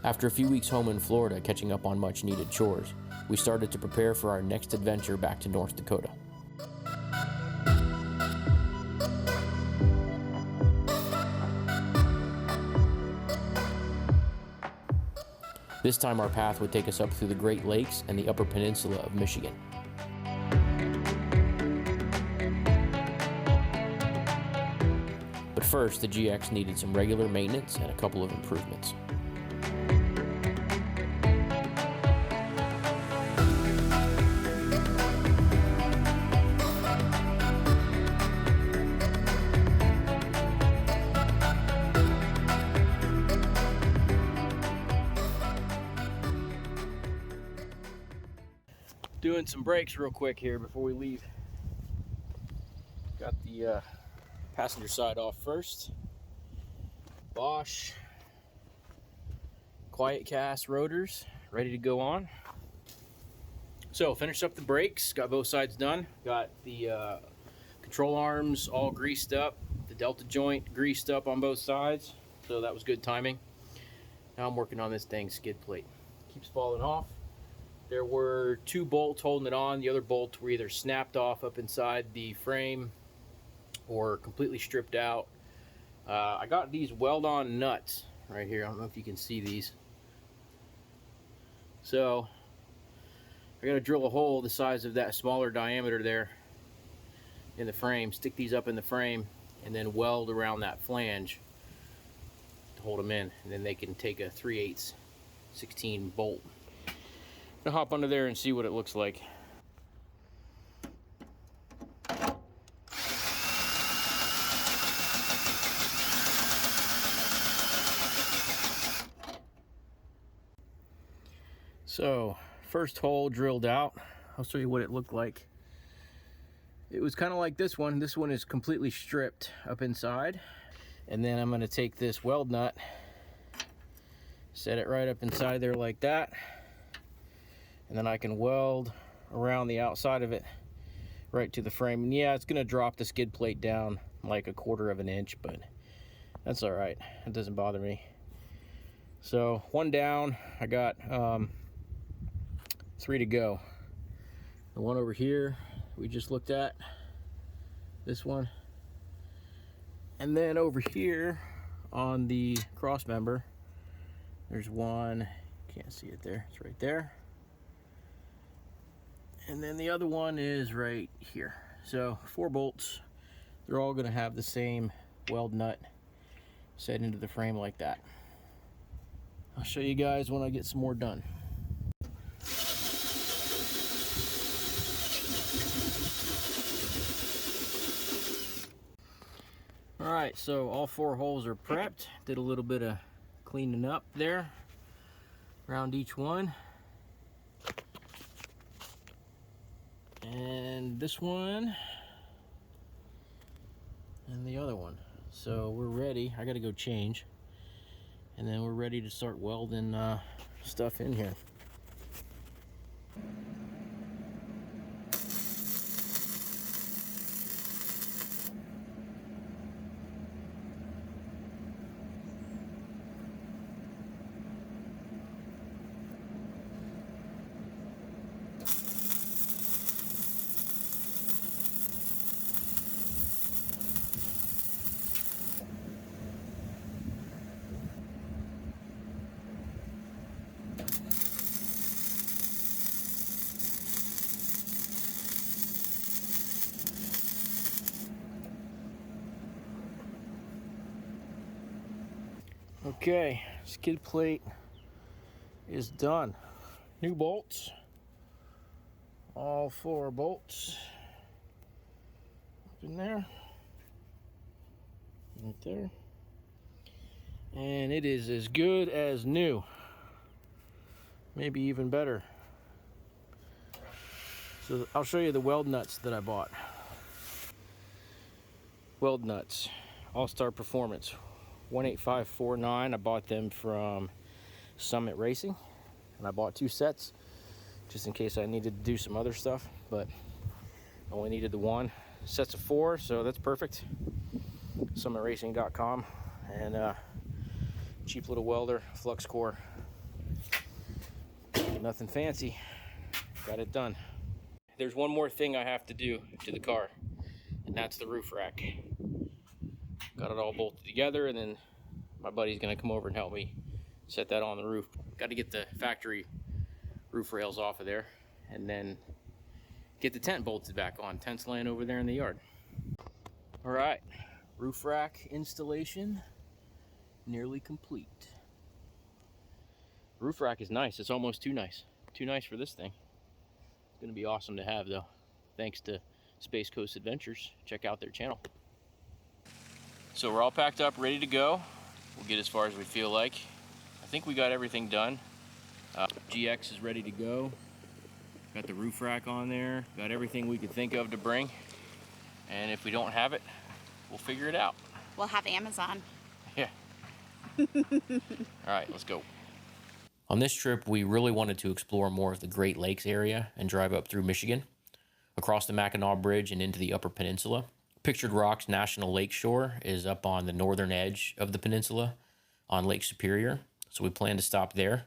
After a few weeks home in Florida catching up on much needed chores, we started to prepare for our next adventure back to North Dakota. This time our path would take us up through the Great Lakes and the Upper Peninsula of Michigan. But first, the GX needed some regular maintenance and a couple of improvements. Doing some brakes real quick here before we leave. Got the passenger side off first. Bosch Quiet Cast rotors ready to go on. So finished up the brakes, got both sides done. Got the control arms all greased up, the delta joint greased up on both sides, so that was good timing. Now I'm working on this dang skid plate. Keeps falling off. There were 2 bolts holding it on. The other bolts were either snapped off up inside the frame or completely stripped out. I got these weld-on nuts right here. I don't know if you can see these. So I got to drill a hole the size of that smaller diameter there in the frame, stick these up in the frame, and then weld around that flange to hold them in, and then they can take a 3/8 16 bolt. I'll hop under there and see what it looks like. So, first hole drilled out. I'll show you what it looked like. It was kind of like this one. This one is completely stripped up inside. And then I'm going to take this weld nut, set it right up inside there like that. And then I can weld around the outside of it right to the frame. And yeah, it's going to drop the skid plate down like 1/4 of an inch, but that's all right. It doesn't bother me. So 1 down. I got 3 to go. The one over here we just looked at, this one. And then over here on the cross member, there's one. Can't see it there. It's right there. And then the other one is right here. So 4 bolts. They're all going to have the same weld nut set into the frame like that. I'll show you guys when I get some more done. Alright, so all 4 holes are prepped. Did a little bit of cleaning up there around each one. And this one and the other one. So we're ready. I gotta go change, and then we're ready to start welding stuff in here. Okay, skid plate is done. New bolts, all 4 bolts up in there, right there, and it is as good as new, maybe even better. So I'll show you the weld nuts that I bought. Weld nuts, All-Star Performance 18549. I bought them from Summit Racing, and I bought 2 sets just in case I needed to do some other stuff, but I only needed the 1. Sets of 4, so that's perfect. SummitRacing.com, and cheap little welder, flux core. Nothing fancy. Got it done. There's one more thing I have to do to the car, and that's the roof rack. Got it all bolted together, and then my buddy's gonna come over and help me set that on the roof. Got to get the factory roof rails off of there, and then get the tent bolted back on. Tent's laying over there in the yard. All right, roof rack installation nearly complete. Roof rack is nice. It's almost too nice. Too nice for this thing. It's gonna be awesome to have though. Thanks to Space Coast Adventures. Check out their channel. So we're all packed up, ready to go. We'll get as far as we feel like. I think we got everything done. GX is ready to go. Got the roof rack on there. Got everything we could think of to bring. And if we don't have it, we'll figure it out. We'll have Amazon. Yeah. All right, let's go. On this trip, we really wanted to explore more of the Great Lakes area and drive up through Michigan, across the Mackinac Bridge and into the Upper Peninsula. Pictured Rocks National Lakeshore is up on the northern edge of the peninsula on Lake Superior. So we plan to stop there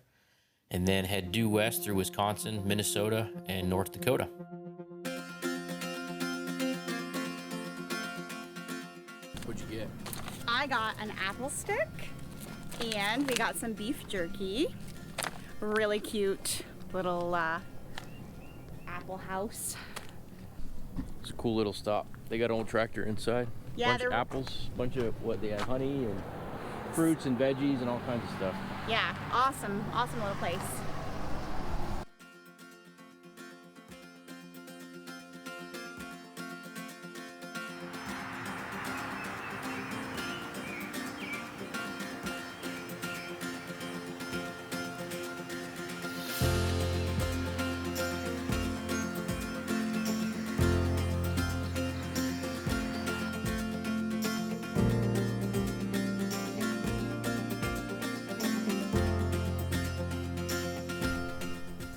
and then head due west through Wisconsin, Minnesota, and North Dakota. What'd you get? I got an apple stick, and we got some beef jerky. Really cute little apple house. It's a cool little stop. They got an old tractor inside. Yeah, bunch of apples, bunch of what they have, honey and fruits and veggies and all kinds of stuff. Yeah, awesome little place.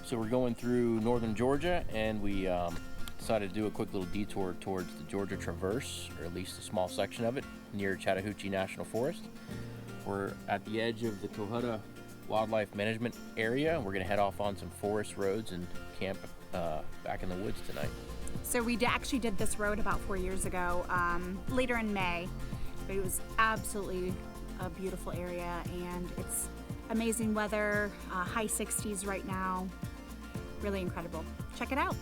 So we're going through northern Georgia, and we decided to do a quick little detour towards the Georgia Traverse, or at least a small section of it, near Chattahoochee National Forest. We're at the edge of the Cohutta Wildlife Management Area. We're going to head off on some forest roads and camp back in the woods tonight. So we actually did this road about 4 years ago, later in May. But it was absolutely a beautiful area, and it's amazing weather, high 60s right now. Really incredible. Check it out.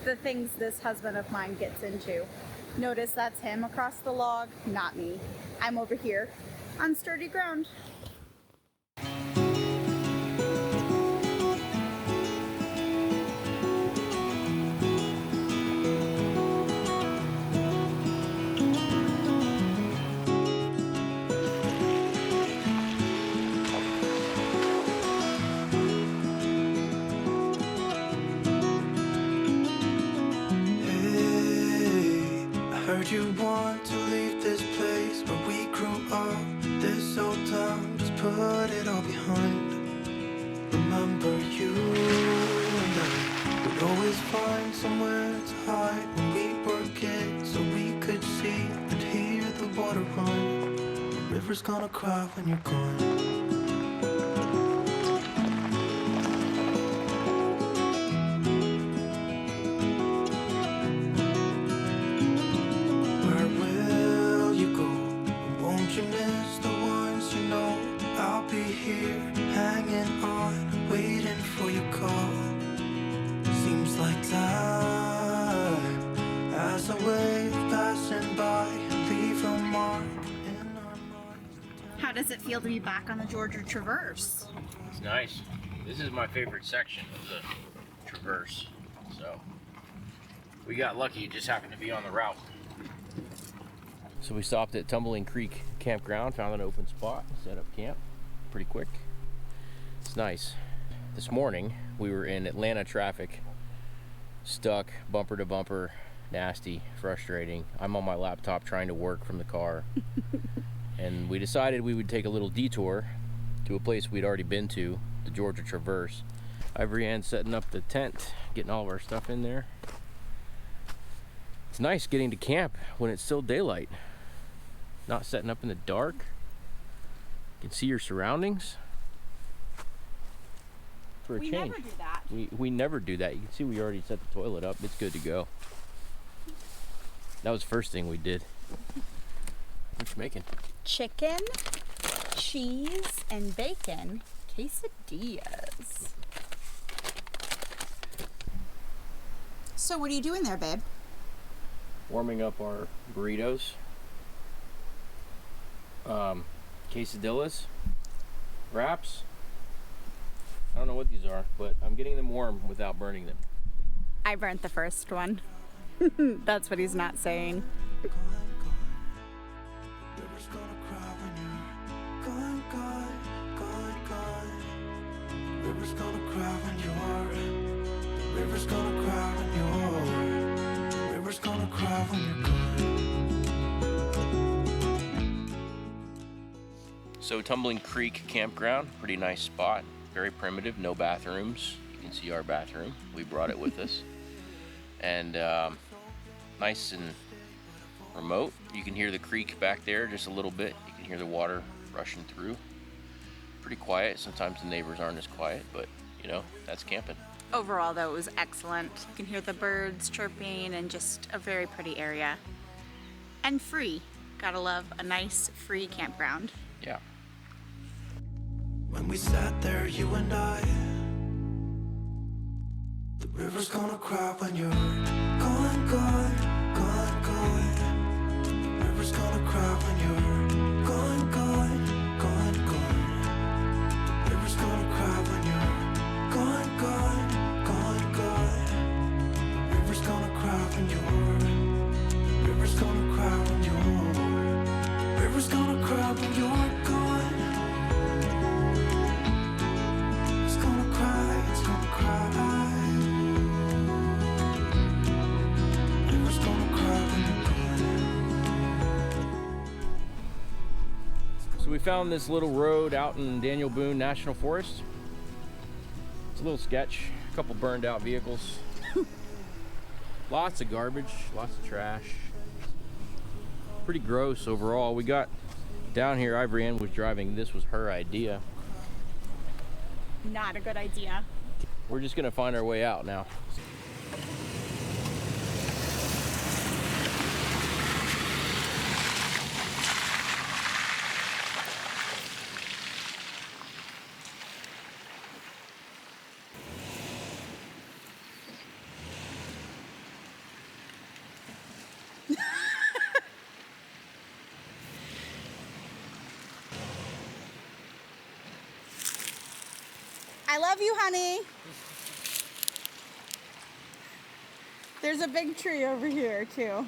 The things this husband of mine gets into. Notice that's him across the log, not me. I'm over here on sturdy ground. You want to leave this place where we grew up, this old town, just put it all behind. Remember you and I would always find somewhere to hide when we were kids, so we could see and hear the water run. The river's gonna cry when you're gone. How does it feel to be back on the Georgia Traverse? It's nice. This is my favorite section of the Traverse. So we got lucky, it just happened to be on the route. So we stopped at Tumbling Creek Campground, found an open spot, set up camp pretty quick. It's nice. This morning we were in Atlanta traffic, stuck bumper to bumper, nasty, frustrating. I'm on my laptop trying to work from the car. And we decided we would take a little detour to a place we'd already been to, the Georgia Traverse. Ivory Ann's setting up the tent, getting all of our stuff in there. It's nice getting to camp when it's still daylight. Not setting up in the dark. You can see your surroundings. For a change. We never do that. We never do that. You can see we already set the toilet up. It's good to go. That was the first thing we did. What you making? Chicken, cheese, and bacon quesadillas. So what are you doing there, babe? Warming up our burritos. Quesadillas. Wraps. I don't know what these are, but I'm getting them warm without burning them. I burnt the first one. That's what he's not saying. River's gonna cry when you're gone, gone, gone, gone. River's gonna cry when you're. River's gonna cry when you're. River's gonna cry when you're gone. So Tumbling Creek Campground, pretty nice spot. Very primitive, no bathrooms. You can see our bathroom. We brought it with us. And nice and remote. You can hear the creek back there just a little bit. You can hear the water rushing through. Pretty quiet. Sometimes the neighbors aren't as quiet, but you know, that's camping. Overall, though, it was excellent. You can hear the birds chirping and just a very pretty area. And free. Gotta love a nice free campground. Yeah. When we sat there, you and I. The river's gonna cry when you're gone, gone, gone, gone. The river's gonna cry when you're gone, gone, gone, gone. The river's gonna cry when you're gone, gone, gone, gone. The river's gonna cry when you're. River's gonna cry when you're. River's gonna cry when you're gone. It's gonna cry, it's gonna cry. River's gonna cry when you're gone. So we found this little road out in Daniel Boone National Forest. It's a little sketch, a couple burned out vehicles. Lots of garbage, lots of trash. Pretty gross overall. We got down here, Ivory Ann was driving. This was her idea. Not a good idea. We're just gonna find our way out now. I love you, honey. There's a big tree over here, too.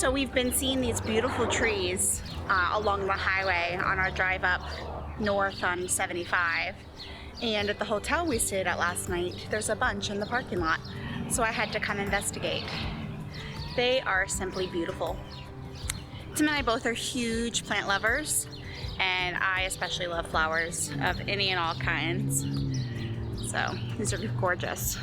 So we've been seeing these beautiful trees along the highway on our drive up north on 75. And at the hotel we stayed at last night, there's a bunch in the parking lot. So I had to come investigate. They are simply beautiful. Tim and I both are huge plant lovers, and I especially love flowers of any and all kinds. So these are gorgeous.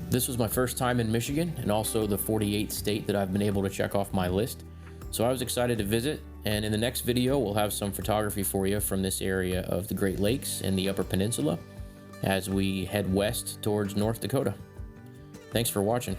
This was my first time in Michigan and also the 48th state that I've been able to check off my list. So I was excited to visit, and in the next video we'll have some photography for you from this area of the Great Lakes and the Upper Peninsula as we head west towards North Dakota. Thanks for watching.